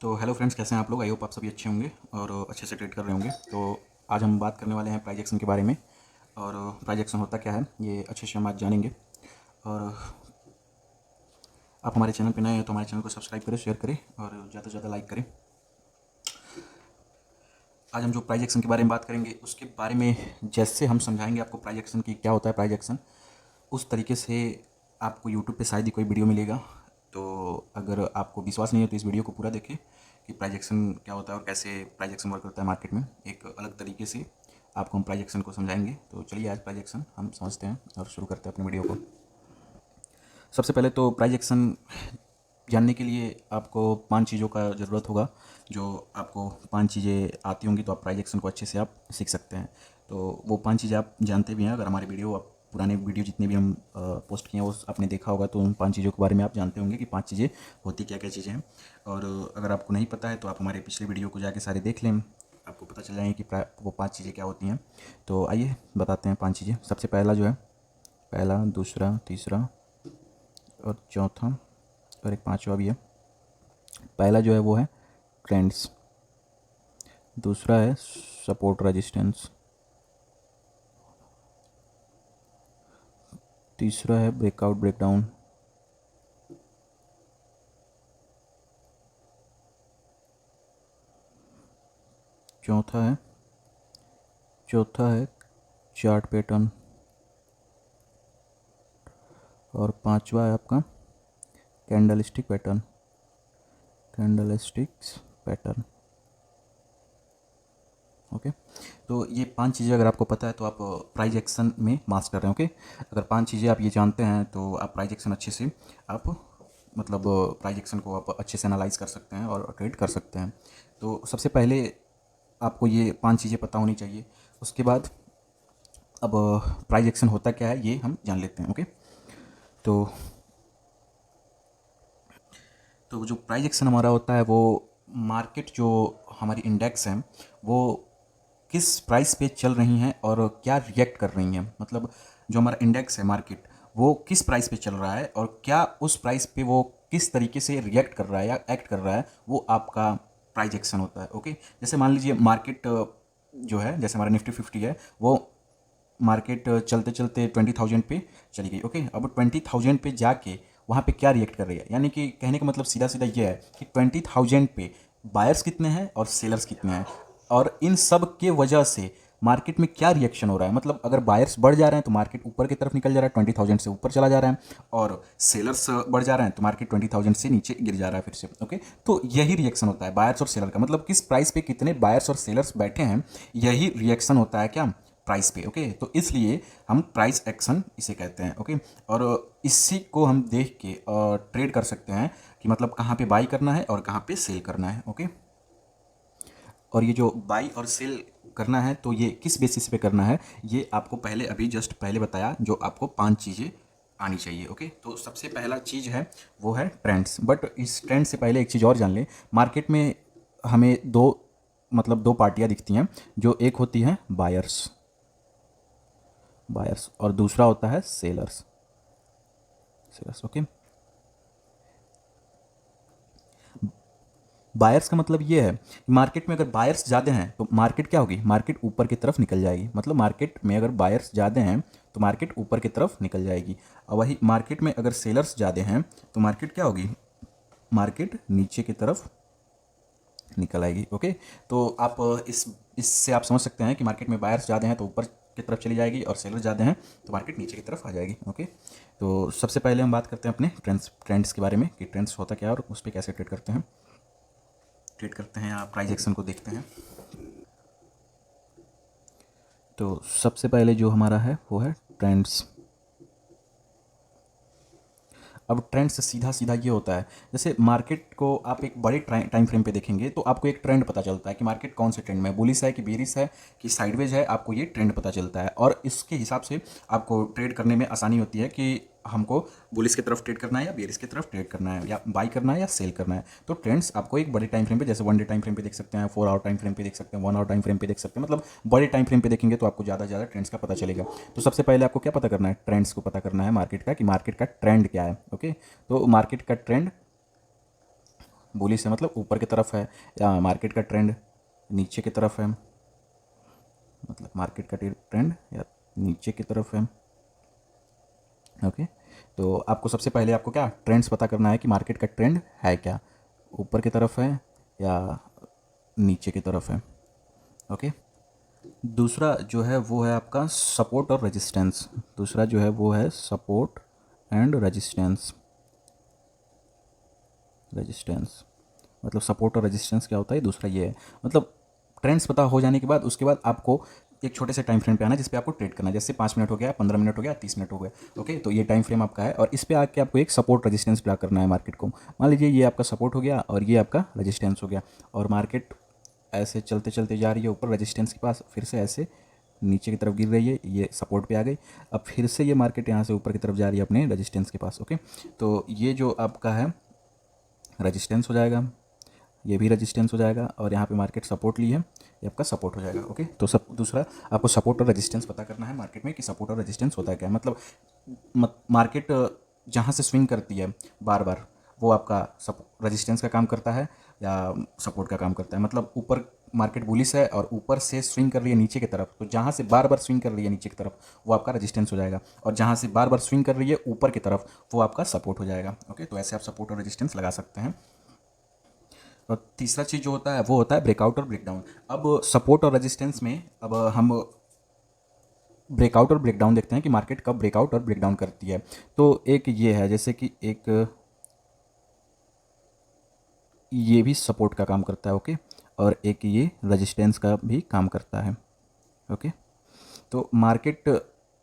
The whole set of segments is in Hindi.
तो हेलो फ्रेंड्स, कैसे हैं आप लोग। आई होप आप सभी अच्छे होंगे और अच्छे से ट्रेड कर रहे होंगे। तो आज हम बात करने वाले हैं प्राइज एक्शन के बारे में। और प्राइज एक्शन होता क्या है ये अच्छे से हम आज जानेंगे। और आप हमारे चैनल पे नए हैं तो हमारे चैनल को सब्सक्राइब करें, शेयर करें और ज़्यादा से ज़्यादा लाइक करें। आज हम जो प्राइज एक्शन के बारे में बात करेंगे उसके बारे में जैसे हम समझाएंगे आपको प्राइज एक्शन की क्या होता है प्राइज एक्शन, उस तरीके से आपको यूट्यूब पे शायद ही कोई वीडियो मिलेगा। तो अगर आपको विश्वास नहीं है तो इस वीडियो को पूरा देखें कि प्राइज एक्शन क्या होता है और कैसे प्राइज एक्शन वर्क करता है मार्केट में। एक अलग तरीके से आपको हम प्राइज एक्शन को समझाएंगे। तो चलिए आज प्राइज एक्शन हम समझते हैं और शुरू करते हैं अपने वीडियो को। सबसे पहले तो प्राइज एक्शन जानने के लिए आपको 5 चीज़ों का ज़रूरत होगा। जो आपको 5 चीज़ें आती होंगी तो आप प्राइज एक्शन को अच्छे से आप सीख सकते हैं। तो वो 5 चीज़ें आप जानते भी हैं। अगर हमारे वीडियो आप पुराने वीडियो जितने भी हम पोस्ट किए हैं वो आपने देखा होगा तो उन 5 चीज़ों के बारे में आप जानते होंगे कि 5 चीज़ें होती क्या क्या चीज़ें हैं। और अगर आपको नहीं पता है तो आप हमारे पिछले वीडियो को जाके सारे देख लें, आपको पता चल जाएंगे कि वो 5 चीज़ें क्या होती हैं। तो आइए बताते हैं 5 चीज़ें। सबसे पहला जो है, पहला, दूसरा, तीसरा और चौथा और एक पांचवा भी है। पहला जो है वो है ट्रेंड्स, दूसरा है सपोर्ट रेजिस्टेंस, तीसरा है ब्रेकआउट ब्रेकडाउन, चौथा है चार्ट पैटर्न और पांचवा है आपका कैंडलस्टिक पैटर्न। ओके, तो ये 5 चीज़ें अगर आपको पता है तो आप प्राइज एक्शन में मास्टर हैं। ओके, अगर 5 चीज़ें आप ये जानते हैं तो आप प्राइज एक्शन अच्छे से आप मतलब प्राइज एक्शन को आप अच्छे से एनालाइज कर सकते हैं और ट्रेड कर सकते हैं। तो सबसे पहले आपको ये 5 चीज़ें पता होनी चाहिए। उसके बाद अब प्राइज एक्शन होता क्या है ये हम जान लेते हैं। ओके, तो जो प्राइज एक्शन हमारा होता है वो मार्केट जो हमारी इंडेक्स है वो किस प्राइस पे चल रही हैं और क्या रिएक्ट कर रही हैं। मतलब जो हमारा इंडेक्स है मार्केट वो किस प्राइस पे चल रहा है और क्या उस प्राइस पे वो किस तरीके से रिएक्ट कर रहा है या एक्ट कर रहा है, वो आपका प्राइज एक्शन होता है। ओके, जैसे मान लीजिए मार्केट जो है, जैसे हमारा निफ्टी 50 है, वो मार्केट चलते चलते 20,000 पे चली गई। ओके, अब 20,000 पे जाके वहाँ पे क्या रिएक्ट कर रही है, यानी कि कहने का मतलब सीधा सीधा ये है कि 20,000 पे बायर्स कितने हैं और सेलर्स कितने हैं और इन सब के वजह से मार्केट में क्या रिएक्शन हो रहा है। मतलब अगर बायर्स बढ़ जा रहे हैं तो मार्केट ऊपर की तरफ निकल जा रहा है, 20,000 से ऊपर चला जा रहा है, और सेलर्स बढ़ जा रहे हैं तो मार्केट 20,000 से नीचे गिर जा रहा है फिर से। ओके, तो यही रिएक्शन होता है बायर्स और सेलर का। मतलब किस प्राइस पे कितने बायर्स और सेलर्स बैठे हैं, यही रिएक्शन होता है क्या, प्राइस पे। ओके, तो इसलिए हम प्राइस एक्शन इसे कहते हैं। ओके, और इसी को हम देख के ट्रेड कर सकते हैं कि मतलब कहाँ पे बाई करना है और कहाँ पे सेल करना है। ओके, और ये जो बाई और सेल करना है तो ये किस बेसिस पे करना है ये आपको पहले अभी जस्ट पहले बताया, जो आपको 5 चीज़ें आनी चाहिए। ओके, तो सबसे पहला चीज़ है वो है ट्रेंड्स। बट इस ट्रेंड से पहले एक चीज़ और जान लें। मार्केट में हमें दो पार्टियां दिखती हैं। जो एक होती हैं बायर्स और दूसरा होता है सेलर्स। ओके, बायर्स का मतलब ये है कि मार्केट में अगर बायर्स ज़्यादा हैं तो मार्केट क्या होगी, मार्केट ऊपर की तरफ निकल जाएगी। मतलब मार्केट में अगर बायर्स ज़्यादा हैं तो मार्केट ऊपर की तरफ निकल जाएगी, और वही मार्केट में अगर सेलर्स ज़्यादा हैं तो मार्केट क्या होगी, मार्केट नीचे की तरफ निकल आएगी। ओके, तो आप इससे आप समझ सकते हैं कि मार्केट में बायर्स ज़्यादा हैं तो ऊपर की तरफ चली जाएगी और सेलर ज़्यादा हैं तो मार्केट नीचे की तरफ आ जाएगी। ओके, तो सबसे पहले हम बात करते हैं अपने ट्रेंड्स के बारे में कि ट्रेंड्स होता क्या है और उस पर कैसे ट्रेड करते हैं या प्राइज एक्शन को देखते हैं। तो सबसे पहले जो हमारा है वो है ट्रेंड्स। अब ट्रेंड से सीधा सीधा ये होता है, जैसे मार्केट को आप एक बड़े टाइम फ्रेम पे देखेंगे तो आपको एक ट्रेंड पता चलता है कि मार्केट कौन से ट्रेंड में है, बुलिश है कि बेरिश है कि साइडवेज है, आपको ये ट्रेंड पता चलता है। और इसके हिसाब से आपको ट्रेड करने में आसानी होती है कि हमको बुलिश की तरफ ट्रेड करना है या बेरिश की तरफ ट्रेड करना है, या बाई करना है या सेल करना है। तो ट्रेंड्स आपको एक बड़े टाइम फ्रेम पे, जैसे 1 डे टाइम फ्रेम पे देख सकते हैं, 4 आवर टाइम फ्रेम पे देख सकते हैं, 1 आवर टाइम फ्रेम पे देख सकते हैं। मतलब बड़े टाइम फ्रेम पे देखेंगे तो आपको ज़्यादा से ज़्यादा ट्रेंड्स का पता चलेगा। तो सबसे पहले आपको क्या पता करना है, ट्रेंड्स को पता करना है मार्केट का कि मार्केट का ट्रेंड क्या है। ओके, तो मार्केट का ट्रेंड बुलिश है मतलब ऊपर की तरफ है, या मार्केट का ट्रेंड नीचे की तरफ है, मतलब मार्केट का ट्रेंड या नीचे की तरफ है। ओके, तो आपको सबसे पहले आपको क्या ट्रेंड्स पता करना है कि मार्केट का ट्रेंड है क्या, ऊपर की तरफ है या नीचे की तरफ है। ओके, दूसरा जो है वो है आपका सपोर्ट और रेजिस्टेंस। दूसरा जो है वो है सपोर्ट एंड रेजिस्टेंस। रेजिस्टेंस मतलब सपोर्ट और रेजिस्टेंस क्या होता है, दूसरा ये है। मतलब ट्रेंड्स पता हो जाने के बाद उसके बाद आपको एक छोटे से टाइम फ्रेम पे आना है जिस पे आपको ट्रेड करना है। जैसे 5 मिनट हो गया, 15 मिनट हो गया, 30 मिनट हो गए। ओके, तो ये टाइम फ्रेम आपका है और इस पे आके आपको एक सपोर्ट रेजिस्टेंस ड्रा करना है मार्केट को। मान लीजिए ये आपका सपोर्ट हो गया और ये आपका रेजिस्टेंस हो गया, और मार्केट ऐसे चलते चलते जा रही है ऊपर रेजिस्टेंस के पास, फिर से ऐसे नीचे की तरफ गिर रही है, ये सपोर्ट पे आ गई। अब फिर से ये मार्केट यहाँ से ऊपर की तरफ जा रही है अपने रेजिस्टेंस के पास। ओके, तो ये जो आपका है रेजिस्टेंस हो जाएगा, ये भी रेजिस्टेंस हो जाएगा, और यहाँ पे मार्केट सपोर्ट ली है, ये आपका सपोर्ट हो जाएगा। ओके, तो सब दूसरा आपको सपोर्ट और रेजिस्टेंस पता करना है मार्केट में कि सपोर्ट और रेजिस्टेंस होता है क्या। मतलब मार्केट जहाँ से स्विंग करती है बार बार, वो आपका रेजिस्टेंस का काम करता है या सपोर्ट का काम करता है। मतलब ऊपर मार्केट बुलिश है और ऊपर से स्विंग कर रही है नीचे की तरफ, तो जहाँ से बार बार स्विंग कर रही है नीचे की तरफ वो आपका रेजिस्टेंस हो जाएगा, और जहाँ से बार बार स्विंग कर रही है ऊपर की तरफ वो आपका सपोर्ट हो जाएगा। ओके, तो ऐसे आप सपोर्ट और रेजिस्टेंस लगा सकते हैं। और तीसरा चीज़ जो होता है वो होता है ब्रेकआउट और ब्रेकडाउन। अब सपोर्ट और रेजिस्टेंस में अब हम ब्रेकआउट और ब्रेकडाउन देखते हैं कि मार्केट कब ब्रेकआउट और ब्रेकडाउन करती है। तो एक ये है, जैसे कि एक ये भी सपोर्ट का काम करता है। ओके, और एक ये रेजिस्टेंस का भी काम करता है। ओके, तो मार्केट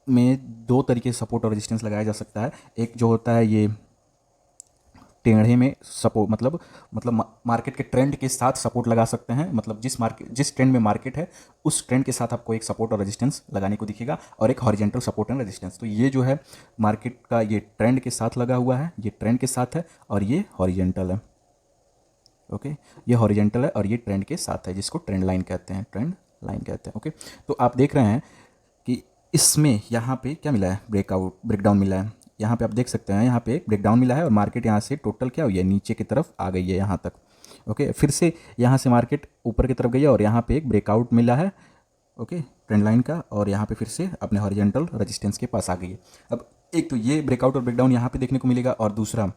में दो तरीके से सपोर्ट और रेजिस्टेंस लगाया जा सकता है। एक जो होता है ये टेढ़े में सपोर्ट, मतलब मार्केट के ट्रेंड के साथ सपोर्ट लगा सकते हैं। मतलब जिस ट्रेंड में मार्केट है उस ट्रेंड के साथ आपको एक सपोर्ट और रेजिस्टेंस लगाने को दिखेगा, और एक हॉरिजेंटल सपोर्ट एंड रेजिस्टेंस। तो ये जो है मार्केट का ये ट्रेंड के साथ लगा हुआ है, ये ट्रेंड के साथ है, और ये हॉरिजेंटल है। ओके, ये हॉरिजेंटल है और ये ट्रेंड के साथ है, जिसको ट्रेंड लाइन कहते हैं, ट्रेंड लाइन कहते हैं। ओके, तो आप देख रहे हैं कि इसमें यहाँ पे क्या मिला है, ब्रेकडाउन मिला है। यहाँ पे आप देख सकते हैं यहाँ पे एक ब्रेकडाउन मिला है, और मार्केट यहाँ से टोटल क्या हुई है, नीचे की तरफ आ गई है यहाँ तक। ओके, फिर से यहाँ से मार्केट ऊपर की तरफ गई है और यहाँ पे एक ब्रेकआउट मिला है। ओके, ट्रेंड लाइन का, और यहाँ पे फिर से अपने हॉरिजेंटल रेजिस्टेंस के पास आ गई है। अब एक तो ये ब्रेकआउट और ब्रेकडाउन यहाँ पे देखने को मिलेगा, और दूसरा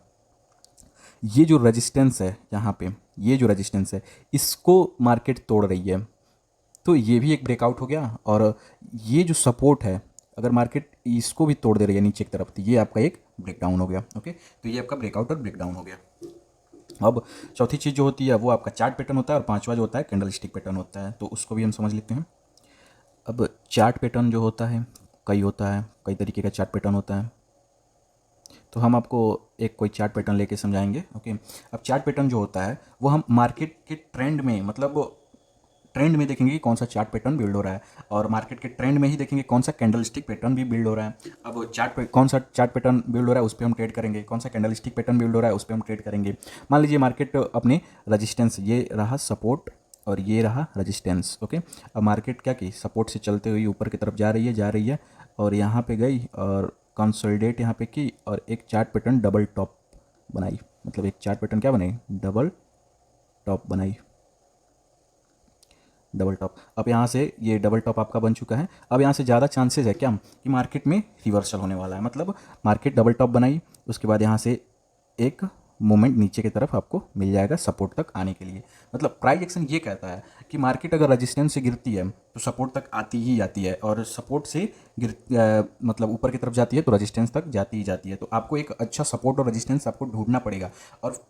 ये जो रेजिस्टेंस है यहाँ पे, ये जो रेजिस्टेंस है इसको मार्केट तोड़ रही है, तो ये भी एक ब्रेकआउट हो गया। और ये जो सपोर्ट है अगर मार्केट इसको भी तोड़ दे रही है नीचे की तरफ, तो ये आपका एक ब्रेकडाउन हो गया। ओके, तो ये आपका ब्रेकआउट और ब्रेकडाउन हो गया। अब चौथी चीज़ जो होती है वो आपका चार्ट पैटर्न होता है, और पांचवा जो होता है कैंडल स्टिक पैटर्न होता है, तो उसको भी हम समझ लेते हैं। अब चार्ट पैटर्न जो होता है कई तरीके का चार्ट पैटर्न होता है, तो हम आपको एक कोई चार्ट पैटर्न लेके समझाएंगे। ओके, अब चार्ट पैटर्न जो होता है वो हम मार्केट के ट्रेंड में, मतलब ट्रेंड में देखेंगे कि कौन सा चार्ट पैटर्न बिल्ड हो रहा है, और मार्केट के ट्रेंड में ही देखेंगे कौन सा कैंडल स्टिक पैटर्न भी बिल्ड हो रहा है। अब कौन सा चार्ट पैटर्न बिल्ड हो रहा है उस पर हम ट्रेड करेंगे, कौन सा कैंडल स्टिक पैटर्न बिल्ड हो रहा है उस पर हम ट्रेड करेंगे। मान लीजिए मार्केट अपने रजिस्टेंस, ये रहा सपोर्ट और ये रहा रजिस्टेंस। ओके, अब मार्केट क्या की सपोर्ट से चलते हुए ऊपर की तरफ जा रही है और यहाँ पे गई और कंसोलिडेट यहाँ पे की, और एक चार्ट पैटर्न डबल टॉप बनाई। मतलब एक चार्ट पैटर्न क्या बनाई, डबल टॉप बनाई, डबल टॉप। अब यहाँ से ये डबल टॉप आपका बन चुका है। अब यहाँ से ज़्यादा चांसेस है क्या कि मार्केट में रिवर्सल होने वाला है। मतलब मार्केट डबल टॉप बनाई, उसके बाद यहाँ से एक मूवमेंट नीचे की तरफ आपको मिल जाएगा सपोर्ट तक आने के लिए। मतलब प्राइस एक्शन ये कहता है कि मार्केट अगर रजिस्टेंस से गिरती है तो सपोर्ट तक आती ही जाती है, और सपोर्ट से मतलब ऊपर की तरफ जाती है तो रजिस्टेंस तक जाती ही जाती है। तो आपको एक अच्छा सपोर्ट और रजिस्टेंस आपको ढूंढना पड़ेगा, और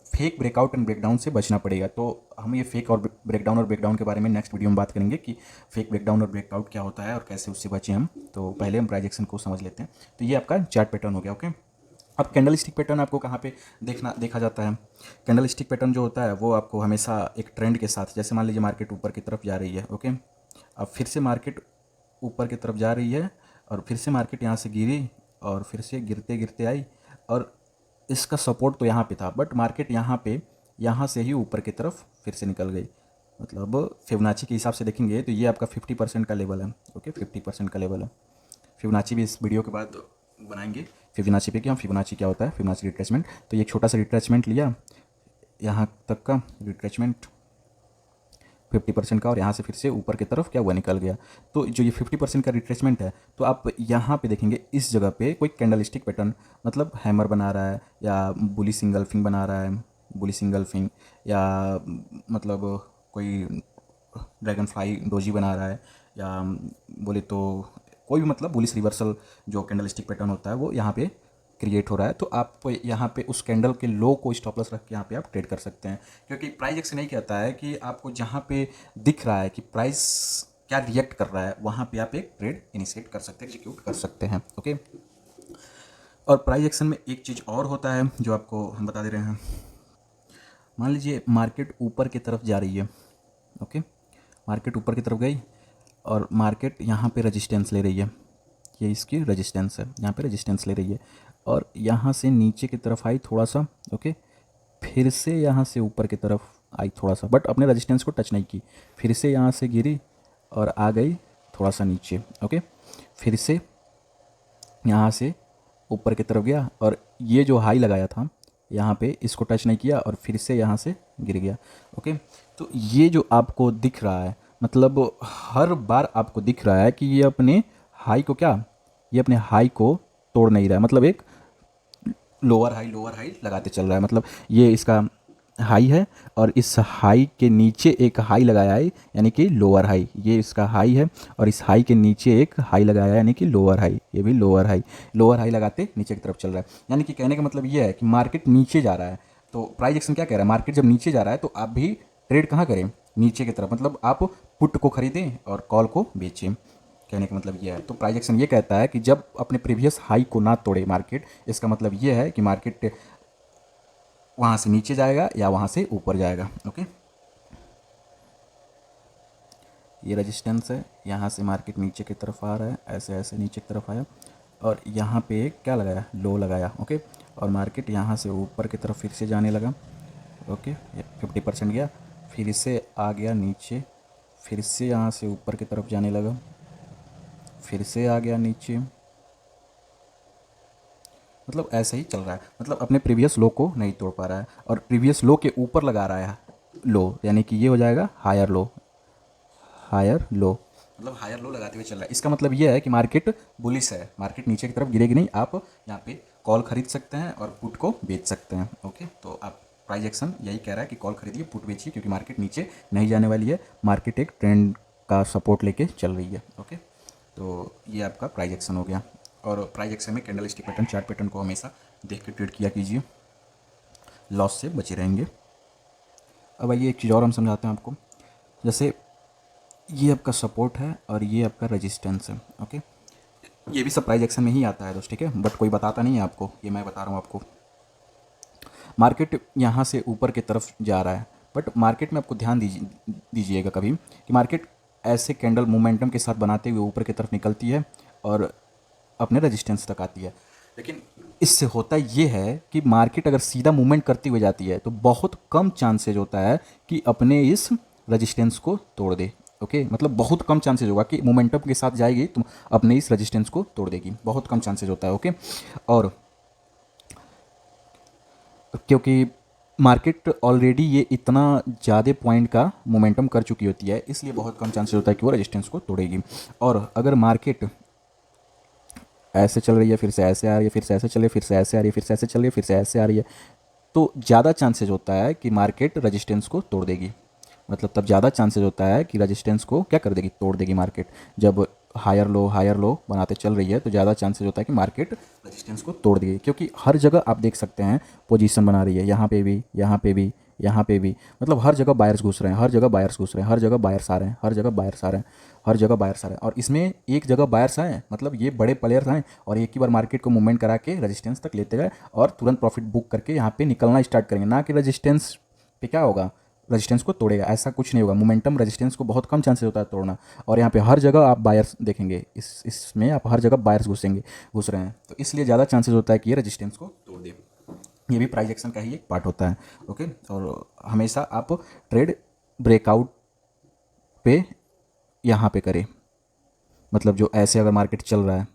फेक ब्रेकआउट एंड ब्रेकडाउन से बचना पड़ेगा। तो हम ये फेक और ब्रेकडाउन के बारे में नेक्स्ट वीडियो में बात करेंगे कि फेक ब्रेकडाउन और ब्रेकआउट क्या होता है और कैसे उससे बचें हम। तो पहले हम प्राइस एक्शन को समझ लेते हैं। तो ये आपका चार्ट पैटर्न हो गया। ओके, अब कैंडल स्टिक पैटर्न आपको कहाँ पे देखा जाता है। कैंडल स्टिक पैटर्न जो होता है वो आपको हमेशा एक ट्रेंड के साथ, जैसे मान लीजिए मार्केट ऊपर की तरफ जा रही है। ओके, अब फिर से मार्केट ऊपर की तरफ जा रही है, और फिर से मार्केट यहाँ से गिरी, और फिर से गिरते गिरते आई, और इसका सपोर्ट तो यहाँ पे था, बट मार्केट यहाँ से ही ऊपर की तरफ फिर से निकल गई। मतलब फिबोनाची के हिसाब से देखेंगे तो ये आपका 50% का लेवल है। ओके, 50% का लेवल है। फिबोनाची भी इस वीडियो के बाद बनाएंगे फिबोनाची पे कि हम फिबोनाची क्या होता है, फिबोनाची रिट्रेसमेंट। तो ये छोटा सा रिट्रेसमेंट लिया, यहाँ तक का रिट्रेचमेंट 50% का, और यहाँ से फिर से ऊपर की तरफ क्या हुआ, निकल गया। तो जो ये 50% का रिट्रेसमेंट है, तो आप यहाँ पे देखेंगे इस जगह पे कोई कैंडलस्टिक पैटर्न, मतलब हैमर बना रहा है या बुली सिंगल्फिंग बना रहा है, बुली सिंगल्फिंग, या मतलब कोई ड्रैगन फ्लाई डोजी बना रहा है, या बोले तो कोई भी मतलब बुलिश रिवर्सल जो कैंडलस्टिक पैटर्न होता है वो यहाँ पे क्रिएट हो रहा है। तो आप यहाँ पे उस कैंडल के लो को स्टॉप लॉस रख के यहाँ पे आप ट्रेड कर सकते हैं, क्योंकि प्राइस एक्शन नहीं कहता है कि आपको जहाँ पे दिख रहा है कि प्राइस क्या रिएक्ट कर रहा है वहाँ पे आप एक ट्रेड इनिशिएट कर सकते हैं, एग्जीक्यूट कर सकते हैं। ओके, और प्राइस एक्शन में एक चीज़ और होता है जो आपको हम बता दे रहे हैं। मान लीजिए मार्केट ऊपर की तरफ जा रही है, ओके, मार्केट ऊपर की तरफ गई और मार्केट यहाँ पे रेजिस्टेंस ले रही है, ये इसकी रेजिस्टेंस है, यहाँ पे रेजिस्टेंस ले रही है, और यहाँ से नीचे की तरफ आई थोड़ा सा, ओके, फिर से यहाँ से ऊपर की तरफ आई थोड़ा सा, बट अपने रेजिस्टेंस को टच नहीं की, फिर से यहाँ से गिरी और आ गई थोड़ा सा नीचे, ओके, फिर से यहाँ से ऊपर की तरफ गया और ये जो हाई लगाया था यहाँ पे इसको टच नहीं किया और फिर से यहाँ से गिर गया। ओके, तो ये जो आपको दिख रहा है, मतलब हर बार आपको दिख रहा है कि ये अपने हाई को क्या, ये अपने हाई को तोड़ नहीं रहा है, मतलब एक लोअर हाई लगाते चल रहा है। मतलब ये इसका हाई है और इस हाई के नीचे एक हाई लगाया है यानी कि लोअर हाई, ये इसका हाई है और इस हाई के नीचे एक हाई लगाया है यानी कि लोअर हाई, ये भी लोअर हाई लगाते नीचे की तरफ चल रहा है। यानी कि कहने का मतलब ये है कि मार्केट नीचे जा रहा है। तो प्राइस एक्शन क्या कह रहा है, मार्केट जब नीचे जा रहा है तो आप भी ट्रेड कहाँ करें, नीचे की तरफ, मतलब आप पुट को खरीदें और कॉल को बेचें। कहने का मतलब ये है। तो प्राइस एक्शन ये कहता है कि जब अपने प्रीवियस हाई को ना तोड़े मार्केट, इसका मतलब ये है कि मार्केट वहाँ से नीचे जाएगा या वहाँ से ऊपर जाएगा। ओके, ये रेजिस्टेंस है, यहाँ से मार्केट नीचे की तरफ आ रहा है, ऐसे ऐसे नीचे की तरफ आया और यहाँ पे एक क्या लगाया, लो लगाया। ओके, और मार्केट यहाँ से ऊपर की तरफ फिर से जाने लगा। ओके, 50% गया, फिर से आ गया नीचे, फिर से यहाँ से ऊपर की तरफ जाने लगा, फिर से आ गया नीचे, मतलब ऐसे ही चल रहा है। मतलब अपने प्रीवियस लो को नहीं तोड़ पा रहा है और प्रीवियस लो के ऊपर लगा रहा है लो, यानी कि ये हो जाएगा हायर लो, मतलब हायर लो लगाते हुए चल रहा है। इसका मतलब ये है कि मार्केट बुलिश है, मार्केट नीचे की तरफ गिरेगी नहीं, आप यहाँ पे कॉल खरीद सकते हैं और पुट को बेच सकते हैं। ओके, तो आप प्राइस एक्शन यही कह रहा है कि कॉल खरीदिए, पुट बेचिए, क्योंकि मार्केट नीचे नहीं जाने वाली है, मार्केट एक ट्रेंड का सपोर्ट लेके चल रही है। ओके, तो ये आपका प्राइस एक्शन हो गया। और प्राइस एक्शन में candle stick pattern, chart pattern को हमेशा देख के ट्रेड किया कीजिए, लॉस से बचे रहेंगे। अब आइए एक चीज़ और हम समझाते हैं आपको। जैसे ये आपका सपोर्ट है और ये आपका रेजिस्टेंस है। ओके, ये भी सब प्राइस एक्शन में ही आता है दोस्त, ठीक है, बट कोई बताता नहीं है आपको, ये मैं बता रहा हूँ आपको। मार्केट यहाँ से ऊपर की तरफ जा रहा है, बट मार्केट में आपको ध्यान दीजिएगा कभी कि मार्केट ऐसे कैंडल मोमेंटम के साथ बनाते हुए ऊपर की तरफ निकलती है और अपने रेजिस्टेंस तक आती है। लेकिन इससे होता ये है कि मार्केट अगर सीधा मूवमेंट करती हुई जाती है तो बहुत कम चांसेज होता है कि अपने इस रेजिस्टेंस को तोड़ दे। ओके, मतलब बहुत कम चांसेज होगा कि मोमेंटम के साथ जाएगी तो अपने इस रेजिस्टेंस को तोड़ देगी, बहुत कम चांसेज होता है। ओके, और क्योंकि मार्केट ऑलरेडी ये इतना ज़्यादा पॉइंट का मोमेंटम कर चुकी होती है, इसलिए बहुत कम चांसेस होता है कि वो रेजिस्टेंस को तोड़ेगी। और अगर मार्केट ऐसे चल रही है, फिर से ऐसे आ रही है, फिर से ऐसे चल रही है, फिर से ऐसे आ रही है, फिर से ऐसे चल रही है, फिर से ऐसे आ रही है, तो ज़्यादा चांसेज होता है कि मार्केट रेजिस्टेंस को तोड़ देगी। मतलब तब ज़्यादा चांसेज होता है कि रेजिस्टेंस को क्या कर देगी, तोड़ देगी मार्केट। जब हायर लो बनाते चल रही है तो ज़्यादा चांसेज होता है कि मार्केट रेजिस्टेंस को तोड़ देगी, क्योंकि हर जगह आप देख सकते हैं पोजीशन बना रही है, यहाँ पे भी, यहाँ पे भी, यहाँ पे भी, मतलब हर जगह बायर्स घुस रहे हैं, हर जगह बायर्स घुस रहे हैं, हर जगह बायर्स आ रहे हैं, हर जगह बायर्स आ रहे हैं, हर जगह बायर्स आ रहे हैं। और इसमें एक जगह बायर्स आए, मतलब ये बड़े प्लेयर्स आए और एक ही बार मार्केट को मूवमेंट करा के रेजिस्टेंस तक लेते गए और तुरंत प्रॉफिट बुक करके यहाँ पे निकलना स्टार्ट करेंगे, ना कि रेजिस्टेंस पे क्या होगा, रेजिस्टेंस को तोड़ेगा, ऐसा कुछ नहीं होगा। मोमेंटम रेजिस्टेंस को बहुत कम चांसेस होता है तोड़ना। और यहाँ पे हर जगह आप बायर्स देखेंगे, इसमें आप हर जगह बायर्स घुस रहे हैं, तो इसलिए ज़्यादा चांसेस होता है कि ये रेजिस्टेंस को तोड़ दे। ये भी प्राइस एक्शन का ही एक पार्ट होता है। ओके, और हमेशा आप ट्रेड ब्रेकआउट पे यहाँ पे करें, मतलब जो ऐसे अगर मार्केट चल रहा है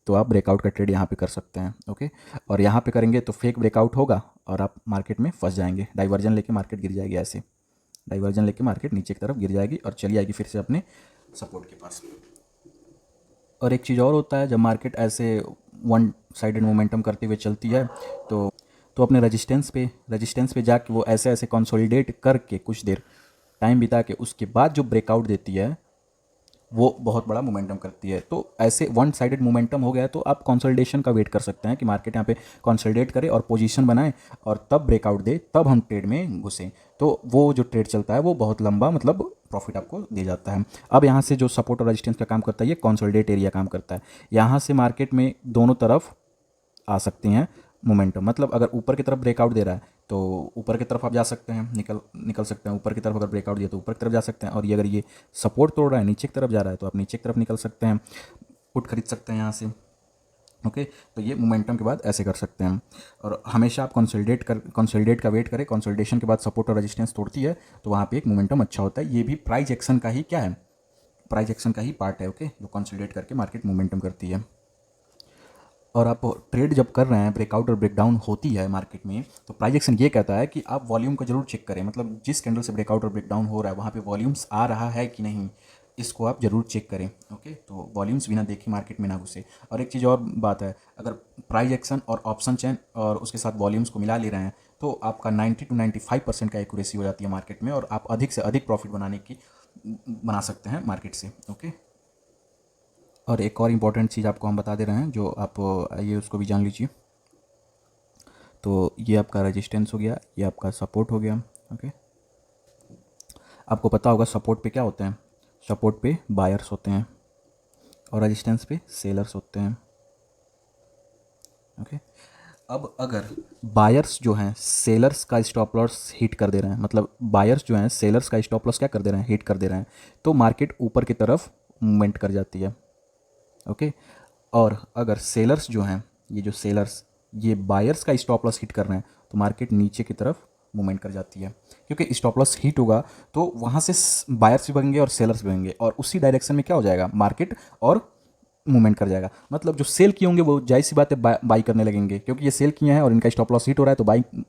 तो आप ब्रेकआउट का ट्रेड यहाँ पे कर सकते हैं। ओके, और यहाँ पे करेंगे तो फेक ब्रेकआउट होगा और आप मार्केट में फंस जाएंगे, डाइवर्जन लेके मार्केट गिर जाएगी, ऐसे डाइवर्जन लेके मार्केट नीचे की तरफ गिर जाएगी और चली आएगी फिर से अपने सपोर्ट के पास। और एक चीज़ और होता है, जब मार्केट ऐसे वन साइडेड मोमेंटम करते हुए चलती है तो अपने रेजिस्टेंस पे जाके वो ऐसे ऐसे कंसोलिडेट करके कुछ देर टाइम बिता के उसके बाद जो ब्रेकआउट देती है वो बहुत बड़ा मोमेंटम करती है। तो ऐसे वन साइडेड मोमेंटम हो गया तो आप कंसोलिडेशन का वेट कर सकते हैं कि मार्केट यहाँ पे कंसोलिडेट करे और पोजीशन बनाए और तब ब्रेकआउट दे, तब हम ट्रेड में घुसें। तो वो जो ट्रेड चलता है वो बहुत लंबा मतलब प्रॉफिट आपको दे जाता है। अब यहाँ से जो सपोर्ट और रेजिस्टेंस का काम करता है ये कंसोलिडेट एरिया काम करता है। यहाँ से मार्केट में दोनों तरफ आ सकती हैं मोमेंटम, मतलब अगर ऊपर की तरफ ब्रेकआउट दे रहा है तो ऊपर की तरफ आप जा सकते हैं, निकल सकते हैं। ऊपर की तरफ अगर ब्रेकआउट दिया तो ऊपर की तरफ जा सकते हैं, और ये अगर ये सपोर्ट तोड़ रहा है नीचे की तरफ जा रहा है तो आप नीचे की तरफ निकल सकते हैं, पुट खरीद सकते हैं यहाँ से। ओके, तो ये मोमेंटम के बाद ऐसे कर सकते हैं। और हमेशा आप कंसोलिडेट का वेट करें, कंसोलिडेशन के बाद सपोर्ट और रेजिस्टेंस तोड़ती है तो वहाँ पे एक मोमेंटम अच्छा होता है। ये भी प्राइस एक्शन का ही क्या है, प्राइस एक्शन का ही पार्ट है। ओके, जो कंसोलिडेट करके मार्केट मोमेंटम करती है। और आप ट्रेड जब कर रहे हैं, ब्रेकआउट और ब्रेकडाउन होती है मार्केट में, तो प्राइस एक्शन ये कहता है कि आप वॉल्यूम को जरूर चेक करें, मतलब जिस कैंडल से ब्रेकआउट और ब्रेकडाउन हो रहा है वहाँ पे वॉल्यूम्स आ रहा है कि नहीं, इसको आप जरूर चेक करें। ओके, तो वॉल्यूम्स बिना देखे मार्केट में ना घुसे। और एक चीज़ और बात है, अगर प्राइस एक्शन और ऑप्शन चेन और उसके साथ वॉल्यूम्स को मिला ले रहे हैं तो आपका 90 to 95% का एक्यूरेसी हो जाती है मार्केट में, और आप अधिक से अधिक प्रॉफिट बना सकते हैं मार्केट से। ओके, और एक और इम्पॉर्टेंट चीज़ आपको हम बता दे रहे हैं जो आप आइए उसको भी जान लीजिए। तो ये आपका रेजिस्टेंस हो गया, ये आपका सपोर्ट हो गया। ओके, आपको पता होगा सपोर्ट पे क्या होते हैं, सपोर्ट पे बायर्स होते हैं और रेजिस्टेंस पे सेलर्स होते हैं। ओके, अब अगर बायर्स जो हैं सेलर्स का स्टॉप लॉस हिट कर दे रहे हैं, मतलब बायर्स जो हैं सेलर्स का स्टॉप लॉस क्या कर दे रहे हैं, हिट कर दे रहे हैं, तो मार्केट ऊपर की तरफ मूवमेंट कर जाती है। ओके, और अगर सेलर्स जो हैं, ये जो सेलर्स ये बायर्स का स्टॉप लॉस हिट कर रहे हैं तो मार्केट नीचे की तरफ मूवमेंट कर जाती है, क्योंकि स्टॉप लॉस हिट होगा तो वहाँ से बायर्स भी भागेंगे और सेलर्स भी भागेंगे और उसी डायरेक्शन में क्या हो जाएगा मार्केट और मूवमेंट कर जाएगा। मतलब जो सेल किए होंगे वो जाहिर सी बात है बाई करने लगेंगे, क्योंकि ये सेल किए हैं और इनका स्टॉप लॉस हिट हो रहा है तो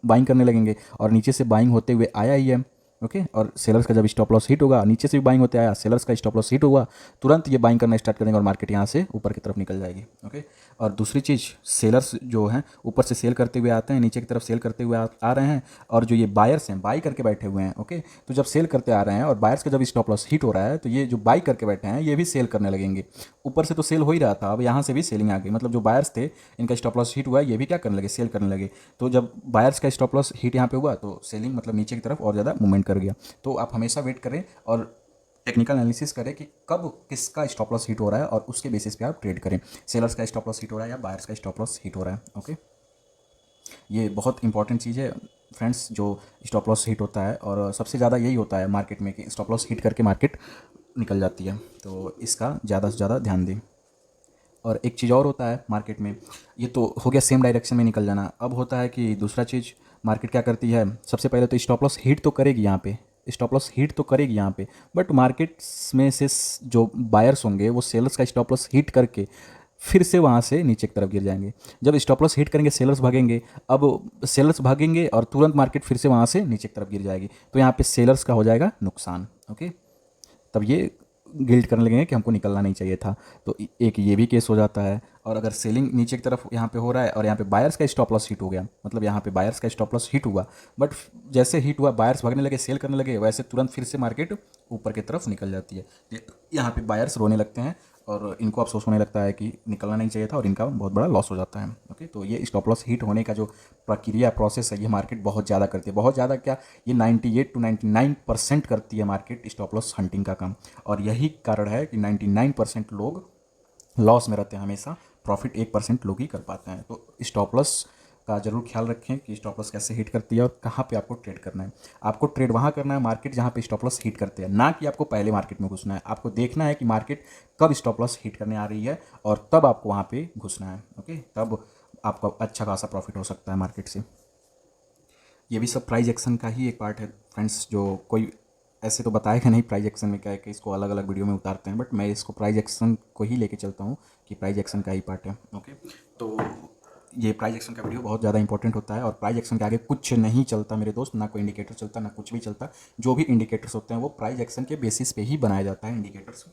बाइंग करने लगेंगे, और नीचे से बाइंग होते हुए आया ही है। ओके, और सेलर्स का जब स्टॉप लॉस हिट होगा, नीचे से भी बाइंग होते आया, सेलर्स का स्टॉप लॉस हिट हुआ, तुरंत ये बाइंग करना स्टार्ट करेंगे और मार्केट यहाँ से ऊपर की तरफ निकल जाएगी। ओके, और दूसरी चीज़, सेलर्स जो हैं ऊपर से सेल करते हुए आते हैं, नीचे की तरफ सेल करते हुए आ रहे हैं, और जो ये बायर्स हैं बाई करके बैठे हुए हैं। ओके, तो जब सेल करते आ रहे हैं और बायर्स का जब स्टॉप लॉस हिट हो रहा है तो ये जो बाई करके बैठे हैं ये भी सेल करने लगेंगे। ऊपर से तो सेल हो ही रहा था, अब यहाँ से भी सेलिंग आ गई, मतलब जो बायर्स थे इनका स्टॉप लॉस हिट हुआ, ये भी क्या करने लगे, सेल करने लगे। तो जब बायर्स का स्टॉप लॉस हिट यहाँ पे हुआ तो सेलिंग मतलब नीचे की तरफ और ज़्यादा मूवमेंट कर गया। तो आप हमेशा वेट करें और टेक्निकल एनालिसिस करें कि कब किसका स्टॉप लॉस हिट हो रहा है और उसके बेसिस पे आप ट्रेड करें, सेलर्स का स्टॉप लॉस हिट हो रहा है या बायर्स का स्टॉप लॉस हिट हो रहा है। ओके, ये बहुत इंपॉर्टेंट चीज़ है फ्रेंड्स, जो स्टॉप लॉस हिट होता है, और सबसे ज़्यादा यही होता है मार्केट में कि स्टॉप लॉस हिट करके मार्केट निकल जाती है, तो इसका ज़्यादा से ज़्यादा ध्यान दें। और एक चीज़ और होता है मार्केट में, ये तो हो गया सेम डायरेक्शन में निकल जाना, अब होता है कि दूसरा चीज़ मार्केट क्या करती है, सबसे पहले तो स्टॉप लॉस हिट तो करेगी यहाँ पे, स्टॉप लॉस हिट तो करेगी यहाँ पे, बट मार्केट्स में से जो बायर्स होंगे वो सेलर्स का स्टॉप लॉस हिट करके फिर से वहाँ से नीचे की तरफ गिर जाएंगे। जब स्टॉप लॉस हिट करेंगे सेलर्स भागेंगे, अब सेलर्स भागेंगे और तुरंत मार्केट फिर से वहाँ से नीचे की तरफ गिर जाएगी, तो यहाँ पे सेलर्स का हो जाएगा नुकसान। ओके, तब ये गिल्ट करने लगेंगे कि हमको निकलना नहीं चाहिए था, तो एक ये भी केस हो जाता है। और अगर सेलिंग नीचे की तरफ यहाँ पे हो रहा है और यहाँ पे बायर्स का स्टॉप लॉस हिट हो गया, मतलब यहाँ पे बायर्स का स्टॉप लॉस हिट हुआ, बट जैसे हिट हुआ बायर्स भागने लगे, सेल करने लगे, वैसे तुरंत फिर से मार्केट ऊपर की तरफ निकल जाती है। यहाँ पे बायर्स रोने लगते हैं और इनको अफसोस होने लगता है कि निकलना नहीं चाहिए था और इनका बहुत बड़ा लॉस हो जाता है। ओके, तो ये स्टॉप लॉस हिट होने का जो प्रक्रिया प्रोसेस है ये मार्केट बहुत ज़्यादा करती है, बहुत ज़्यादा क्या, ये 98 to 99% करती है मार्केट स्टॉप लॉस हंटिंग का काम। और यही कारण है कि 99% लोग लॉस में रहते हैं हमेशा, प्रॉफिट 1% लोग ही कर पाते हैं। तो स्टॉप लॉस का जरूर ख्याल रखें कि स्टॉप लॉस कैसे हिट करती है और कहाँ पे आपको ट्रेड करना है। आपको ट्रेड वहाँ करना है मार्केट जहाँ पे स्टॉप लॉस हिट करते हैं, ना कि आपको पहले मार्केट में घुसना है। आपको देखना है कि मार्केट कब स्टॉप लॉस हिट करने आ रही है और तब आपको वहाँ पे घुसना है। ओके, तब आपका अच्छा खासा प्रॉफिट हो सकता है मार्केट से। ये भी सब प्राइस एक्शन का ही एक पार्ट है फ्रेंड्स, जो कोई ऐसे तो बताएगा नहीं प्राइस एक्शन में क्या है कि इसको अलग अलग वीडियो में उतारते हैं, बट मैं इसको प्राइस एक्शन को ही लेके चलता हूँ कि प्राइस एक्शन का ही पार्ट है। ओके, तो ये प्राइस एक्शन का वीडियो बहुत ज़्यादा इंपॉर्टेंट होता है और प्राइस एक्शन के आगे कुछ नहीं चलता मेरे दोस्त, ना कोई इंडिकेटर चलता, ना कुछ भी चलता। जो भी इंडिकेटर्स होते हैं वो प्राइस एक्शन के बेसिस पे ही बनाया जाता है इंडिकेटर्स।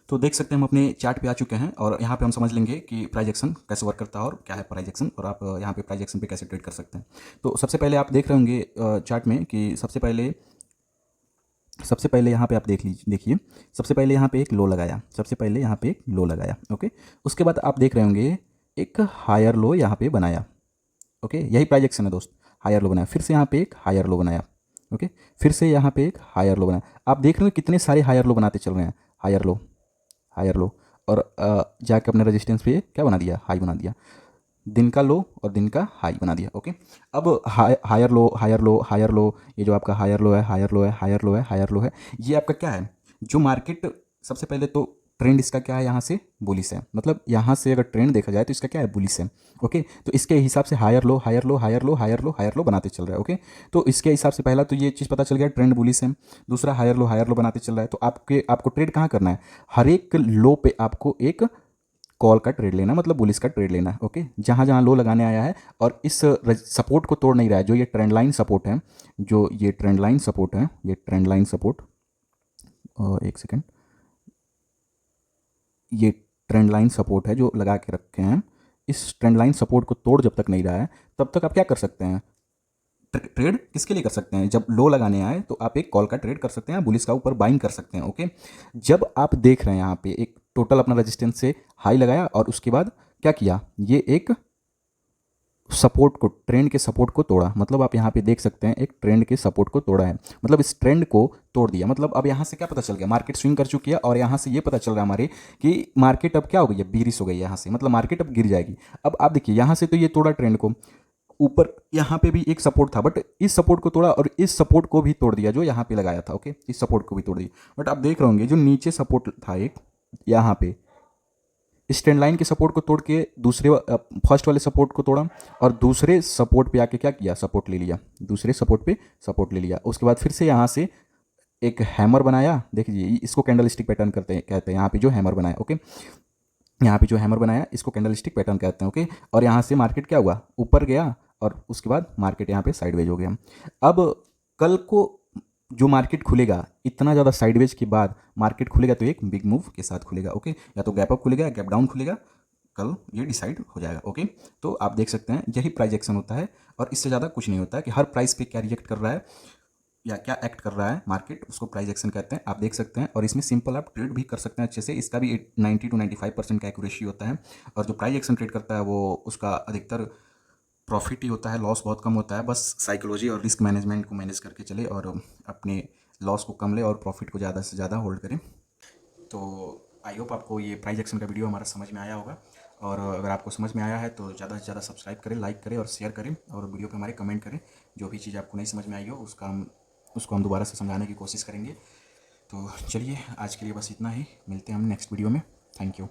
तो देख सकते हैं हम अपने चार्ट पे आ चुके हैं और यहाँ पे हम समझ लेंगे कि प्राइस एक्शन कैसे वर्क करता है और क्या है प्राइस एक्शन, और आप यहाँ पे प्राइस एक्शन पे कैसे ट्रेड कर सकते हैं। तो सबसे पहले आप देख रहे होंगे चार्ट में कि सबसे पहले यहाँ पे आप देखिए सबसे पहले यहाँ पे एक लो लगाया, सबसे पहले यहाँ पे एक लो लगाया। ओके, उसके बाद आप देख रहे होंगे एक हायर लो यहाँ पे बनाया। ओके, यही प्राइस एक्शन है दोस्त, हायर लो बनाया, फिर से यहाँ पे एक हायर लो बनाया। ओके, फिर से यहाँ पे एक हायर लो बनाया। आप देख रहे हो कितने सारे हायर लो बनाते चल रहे हैं, हायर लो, हायर लो, और जाके अपने रेजिस्टेंस पे क्या बना दिया, हाई बना दिया, दिन का लो और दिन का हाई बना दिया। ओके, अब हायर लो, हायर लो, हायर लो, ये जो आपका हायर लो है, हायर लो है, हायर लो है, हायर लो है, ये आपका क्या है, जो मार्केट सबसे पहले तो ट्रेंड इसका क्या है, यहाँ से बुलिश है, मतलब यहाँ से अगर ट्रेंड देखा जाए तो इसका क्या है, बुलिश है। ओके, तो इसके हिसाब से हायर लो, हायर लो, हायर लो, हायर लो, हायर लो बनाते चल रहा है। ओके, तो इसके हिसाब से पहला तो ये चीज़ पता चल गया ट्रेंड बुलिश है, दूसरा हायर लो बनाते चल रहा है। तो आपको ट्रेड कहाँ करना है, हर एक लो पे आपको एक कॉल का ट्रेड लेना, मतलब बुलिस का ट्रेड लेना है। ओके, जहाँ जहाँ लो लगाने आया है और इस सपोर्ट को तोड़ नहीं रहा है, जो ये ट्रेंड लाइन सपोर्ट है, जो ये ट्रेंड लाइन सपोर्ट है, ये ट्रेंड लाइन सपोर्ट, एक सेकेंड, ये ट्रेंड लाइन सपोर्ट है जो लगा के रखे हैं, इस ट्रेंड लाइन सपोर्ट को तोड़ जब तक नहीं रहा है तब तक आप क्या कर सकते हैं, ट्रेड किसके लिए कर सकते हैं, जब लो लगाने आए तो आप एक कॉल का ट्रेड कर सकते हैं, बुलिस का ऊपर बाइंग कर सकते हैं। ओके, जब आप देख रहे हैं यहाँ पे एक टोटल अपना रेजिस्टेंस से हाई लगाया और उसके बाद क्या किया, ये एक सपोर्ट को, ट्रेंड के सपोर्ट को तोड़ा, मतलब आप यहाँ पे देख सकते हैं एक ट्रेंड के सपोर्ट को तोड़ा है, मतलब इस ट्रेंड को तोड़ दिया। मतलब अब यहाँ से क्या पता चल गया, मार्केट स्विंग कर चुकी है और यहाँ से ये पता चल रहा है हमारे कि मार्केट अब क्या हो गई है, बीरिश हो गई है यहाँ से, मतलब मार्केट अब गिर जाएगी। अब आप देखिए यहाँ से तो ये तोड़ा ट्रेंड को, ऊपर यहाँ पे भी एक सपोर्ट था, बट इस सपोर्ट को तोड़ा और इस सपोर्ट को भी तोड़ दिया जो यहाँ पे लगाया था। ओके, इस सपोर्ट को भी तोड़ दिया, बट आप देख रहे होंगे जो नीचे सपोर्ट था एक यहाँ पे, इस ट्रेंड लाइन के सपोर्ट को तोड़ के दूसरे फर्स्ट वाले सपोर्ट को तोड़ा और दूसरे सपोर्ट पे आके क्या किया, सपोर्ट ले लिया, दूसरे सपोर्ट पे सपोर्ट ले लिया। उसके बाद फिर से यहाँ से एक हैमर बनाया, देखिए इसको कैंडल स्टिक पैटर्न कहते हैं यहाँ पे जो हैमर बनाया। ओके, यहाँ पे जो हैमर बनाया इसको कैंडल स्टिक पैटर्न कहते हैं। ओके, और यहाँ से मार्केट क्या हुआ, ऊपर गया और उसके बाद मार्केट यहाँ पे साइडवेज हो गया। अब कल को जो मार्केट खुलेगा, इतना ज़्यादा साइडवेज के बाद मार्केट खुलेगा तो एक बिग मूव के साथ खुलेगा। ओके, या तो गैप अप खुलेगा या गैप डाउन खुलेगा, कल ये डिसाइड हो जाएगा। ओके, तो आप देख सकते हैं यही प्राइस एक्शन होता है और इससे ज़्यादा कुछ नहीं होता है कि हर प्राइस पे क्या रिएक्ट कर रहा है या क्या एक्ट कर रहा है मार्केट, उसको प्राइस एक्शन कहते हैं। आप देख सकते हैं और इसमें सिंपल आप ट्रेड भी कर सकते हैं अच्छे से, इसका भी 90 to 95% का एक्यूरेसी होता है। और जो प्राइस एक्शन ट्रेड करता है वो उसका अधिकतर प्रॉफिट ही होता है, लॉस बहुत कम होता है। बस साइकोलॉजी और रिस्क मैनेजमेंट को मैनेज करके चले और अपने लॉस को कम ले और प्रॉफिट को ज़्यादा से ज़्यादा होल्ड करें। तो आई होप आपको ये प्राइस एक्शन का वीडियो हमारा समझ में आया होगा, और अगर आपको समझ में आया है तो ज़्यादा से ज़्यादा सब्सक्राइब करें, लाइक करें और शेयर करें, और वीडियो पे हमारे कमेंट करें। जो भी चीज़ आपको नहीं समझ में आई हो उसको हम दोबारा से समझाने की कोशिश करेंगे। तो चलिए आज के लिए बस इतना ही, मिलते हैं हम नेक्स्ट वीडियो में। Thank you.